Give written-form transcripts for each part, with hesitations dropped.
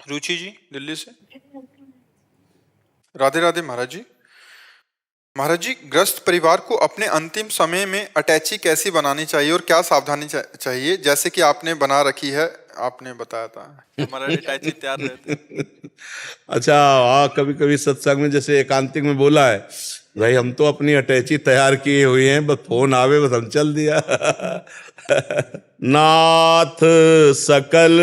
रुचि जी दिल्ली से। राधे राधे महाराज जी। महाराज जी, ग्रस्त परिवार को अपने अंतिम समय में अटैची कैसी बनानी चाहिए और क्या सावधानी चाहिए, जैसे कि आपने बना रखी है, आपने बताया था हमारा अटैची तैयार रहते। अच्छा, हाँ, कभी कभी सत्संग में जैसे एकांतिक में बोला है, भाई हम तो अपनी अटैची तैयार किए हुए हैं, बस फोन आवे बस हम चल दिया। नाथ सकल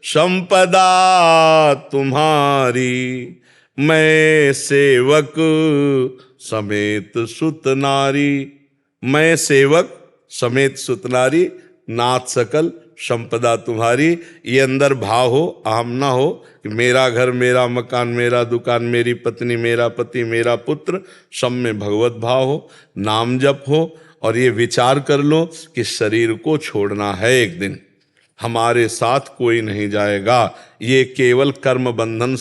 संपदा तुम्हारी, मैं सेवक समेत सुत नारी। मैं सेवक समेत सुत नारी, नाथ सकल संपदा तुम्हारी। ये अंदर भाव हो, अहम ना हो कि मेरा घर, मेरा मकान, मेरा दुकान, मेरी पत्नी, मेरा पति, मेरा पुत्र, सब में भगवत भाव हो, नाम जप हो, और ये विचार कर लो कि शरीर को छोड़ना है एक दिन, हमारे साथ कोई नहीं जाएगा। ये केवल कर्म बंधन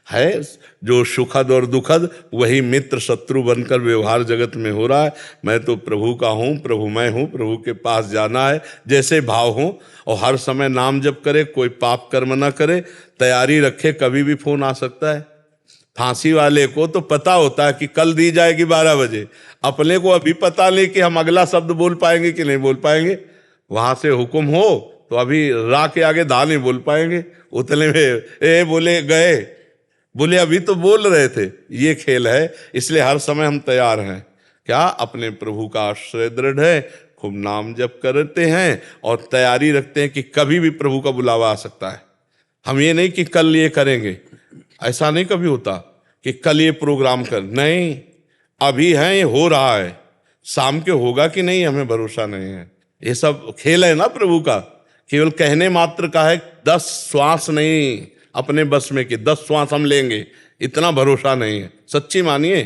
है, जो सुखद और दुखद वही मित्र शत्रु बनकर व्यवहार जगत में हो रहा है। मैं तो प्रभु का हूँ, प्रभु मैं हूँ, प्रभु के पास जाना है, जैसे भाव हो, और हर समय नाम जप करे, कोई पाप कर्म ना करे, तैयारी रखे, कभी भी फोन आ सकता है। फांसी वाले को तो पता होता है कि कल दी जाएगी 12 बजे, अपने को अभी पता नहीं कि हम अगला शब्द बोल पाएंगे कि नहीं बोल पाएंगे। वहां से हुक्म हो तो अभी रा के आगे दा नहीं बोल पाएंगे, उतने में ए बोले गए, बोले अभी तो बोल रहे थे। ये खेल है, इसलिए हर समय हम तैयार हैं। क्या? अपने प्रभु का आश्रय दृढ़ है, खूब नाम जप करते हैं और तैयारी रखते हैं कि कभी भी प्रभु का बुलावा आ सकता है। हम ये नहीं कि कल ये करेंगे, ऐसा नहीं कभी होता कि कल ये प्रोग्राम कर, नहीं, अभी है, ये हो रहा है, शाम के होगा कि नहीं हमें भरोसा नहीं है। ये सब खेल है ना प्रभु का, केवल कहने मात्र का है। 10 श्वास नहीं अपने बस में कि 10 श्वास हम लेंगे, इतना भरोसा नहीं है। सच्ची मानिए,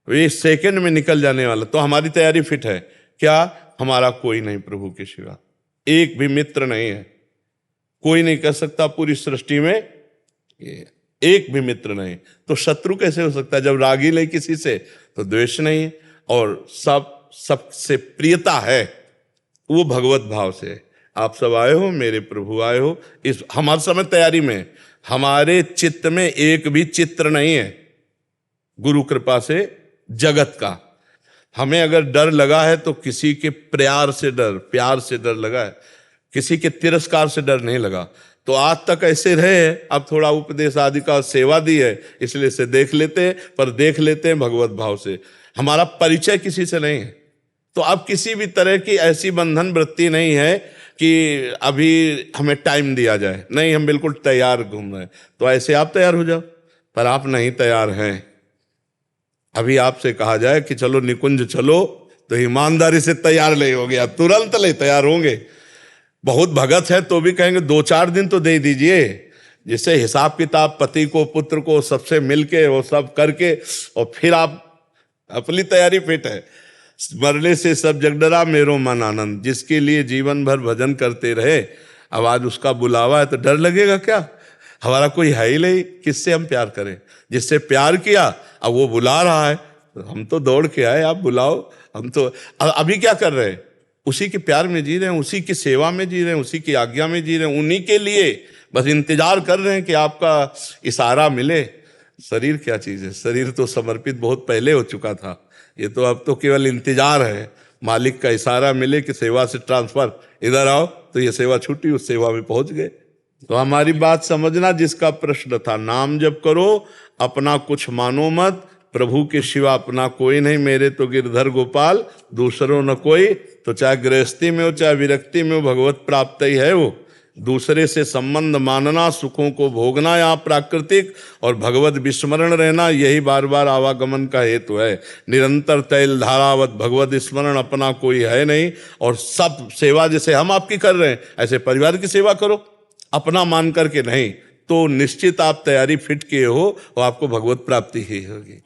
ये सेकंड में निकल जाने वाला। तो हमारी तैयारी फिट है क्या? हमारा कोई नहीं प्रभु के सिवा, एक भी मित्र नहीं है, कोई नहीं कर सकता पूरी सृष्टि में, एक भी मित्र नहीं। तो शत्रु कैसे हो सकता है? जब रागी नहीं किसी से तो द्वेष नहीं है, और सबसे प्रियता है, वो भगवत भाव से। आप सब आए हो, मेरे प्रभु आए हो, इस हम हर समय तैयारी में। हमारे चित्त में एक भी चित्र नहीं है गुरु कृपा से जगत का। हमें अगर डर लगा है तो किसी के प्यार से डर लगा है, किसी के तिरस्कार से डर नहीं लगा। तो आज तक ऐसे रहे, अब थोड़ा उपदेश आदि का सेवा दी है इसलिए से देख लेते हैं, पर देख लेते हैं भगवत भाव से। हमारा परिचय किसी से नहीं है, तो अब किसी भी तरह की ऐसी बंधन वृत्ति नहीं है कि अभी हमें टाइम दिया जाए, नहीं, हम बिल्कुल तैयार घूम रहे हैं। तो ऐसे आप तैयार हो जाओ, पर आप नहीं तैयार हैं। अभी आपसे कहा जाए कि चलो निकुंज चलो, तो ईमानदारी से तैयार नहीं हो गया, तुरंत नहीं तैयार होंगे। बहुत भगत है तो भी कहेंगे 2-4 दिन तो दे दीजिए, जिससे हिसाब किताब पति को पुत्र को सबसे मिलके वो सब करके, और फिर आप अपनी तैयारी फिट है। मरने से सब जग डरा मेरो मन आनंद, जिसके लिए जीवन भर भजन करते रहे, अब आज उसका बुलावा है तो डर लगेगा क्या? हमारा कोई है ही नहीं, किससे हम प्यार करें? जिससे प्यार किया अब वो बुला रहा है, तो हम तो दौड़ के आए, आप बुलाओ। हम तो अभी क्या कर रहे हैं? उसी के प्यार में जी रहे हैं, उसी की सेवा में जी रहे हैं, उसी की आज्ञा में जी रहे हैं, उन्हीं के लिए बस इंतजार कर रहे हैं कि आपका इशारा मिले। शरीर क्या चीज़ है? शरीर तो समर्पित बहुत पहले हो चुका था, ये तो अब तो केवल इंतजार है, मालिक का इशारा मिले कि सेवा से ट्रांसफर, इधर आओ, तो ये सेवा छूटी, उस सेवा में पहुंच गए। तो हमारी बात समझना, जिसका प्रश्न था, नाम जप करो, अपना कुछ मानो मत, प्रभु के सिवा अपना कोई नहीं, मेरे तो गिरधर गोपाल दूसरों न कोई। तो चाहे गृहस्थी में हो चाहे विरक्ति में हो, भगवत प्राप्त ही है वो। दूसरे से संबंध मानना, सुखों को भोगना यहाँ प्राकृतिक, और भगवत विस्मरण रहना, यही बार बार आवागमन का हेतु है। निरंतर तैल धारावत भगवत स्मरण, अपना कोई है नहीं। और सब सेवा जैसे हम आपकी कर रहे हैं, ऐसे परिवार की सेवा करो, अपना मान करके नहीं, तो निश्चित आप तैयारी फिट किए हो और आपको भगवत प्राप्ति ही होगी।